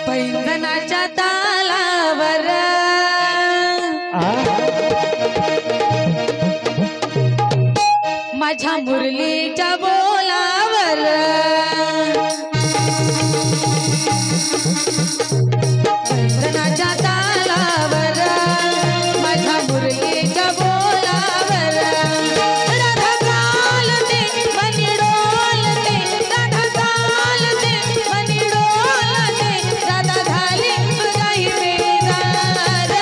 पैंजणाच्या तालावर माझ्या मुरलीच्या बोलावर पैंजणाच्या तालावर माझ्या मुरलीच्या बोलावर राधा चालते मनी डोलते राधा चालते मनी डोलते राधा झाली तुझाही बेजार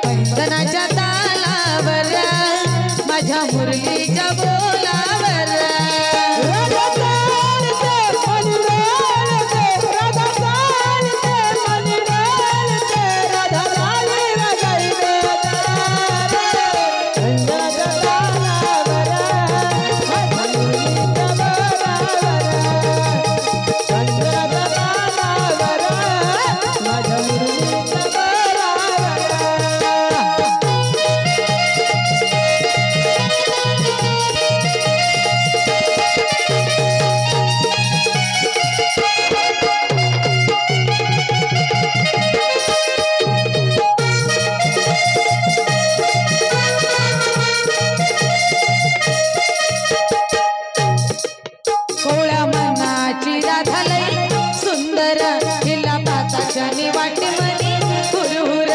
पैंजणाच्या तालावर माझ्या मुरलीच्या बोलावर राधा चालते मनी डोलते राधा चालते मनी डोलते राधा झाली तुझाही बेजार पैंजणाच्या तालावर माझ्या मुरलीच्या बोलावर पैंजणाच्या तालावर माझ्या मुरलीच्या कोळ्या मनाची राधा लई सुंदर हिला पाता क्षणी वाटे मनी हुरहुर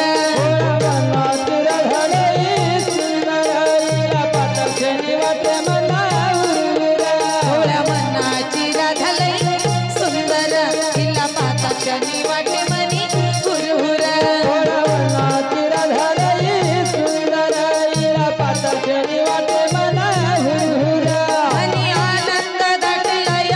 मनाची राधा लई सुंदर हिला पाता क्षणी वाटे मना हुरहुर कोळ्या मनाची राधा लई सुंदर हिला पाता क्षणी वाटे मनी हुरहुर मनाची राधा लई सुंदर हिला पाता क्षणी वाटे मना हुरहुर आणि आनंद दाटलाय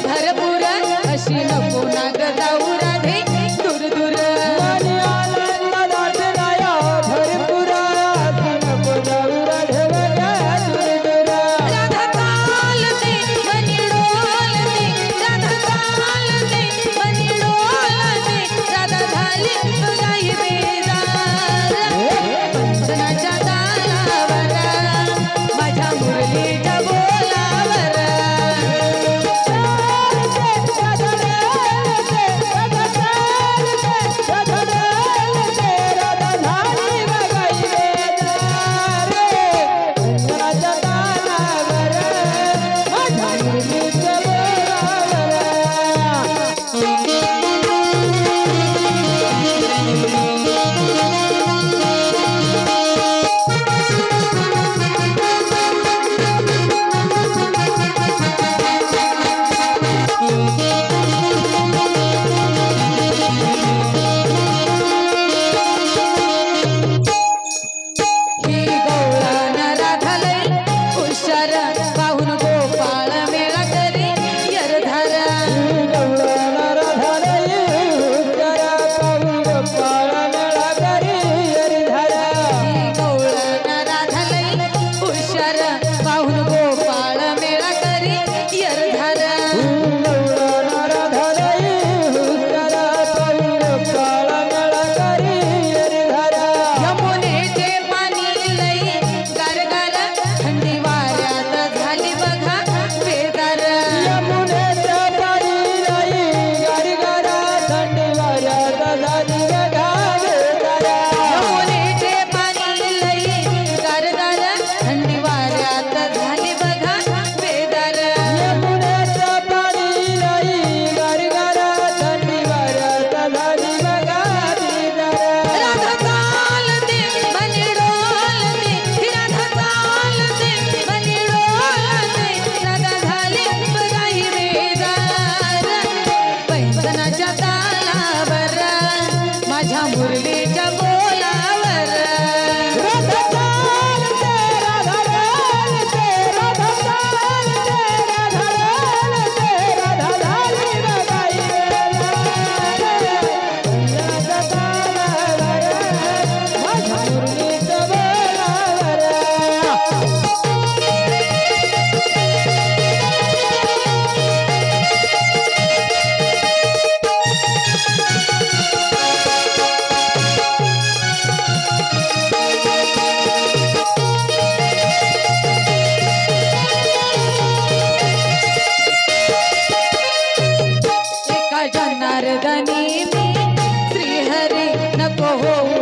भरपूर अशी नको ना ग जाऊ राधे दूर दूर आणि आनंद दाटलाय भरपूर अशी नको जाऊ राधे दूर दूर राधा चालते मनी डोलते राधा चालते मनी डोलते राधा झाली तुझाही बेजार पैंजणाच्या तालावर माझ्या मुरलीच्या बोलावर ही गवळण राधा लई हुशार पाहून गोपाळ मेळा करी यरधार गवळण राधा लई हुशार पाहून गोपाळ मेळा करी यरधार ही गवळण राधा लई हुशार पाहून गोपाळ मेळा करी यरधार गवळण राधा लई हुशार पाहून गोपाळ मेळा करी यरधार यमुनेचे पाणी लई गारगार थंडी वाऱ्यात झाली बघा बेदार यमुनेचे पाणी लई गारगार थंडी वाऱ्यात झाली बघा बेदार यमुनेचे पाणी लई गारगार थंडी वाऱ्यात झाली बघा बेदार यमुनेचे पाणी लई गारगार थंडी वाऱ्यात झाली बघा बेदार राधा चालते मनी डोलते राधा चालते मनी डोलते राधा झाली तुझाही बेजार पैंजणाच्या तालावर माझ्या मुरलीच्या बोलावर राधा चालते राधा चालते राधा चालते राधा चालते राधा झाली तुझाही बेजार पैंजणाच्या तालावर माझ्या मुरलीच्या बोलावर एका जनार्दनी मी हरी नको होऊ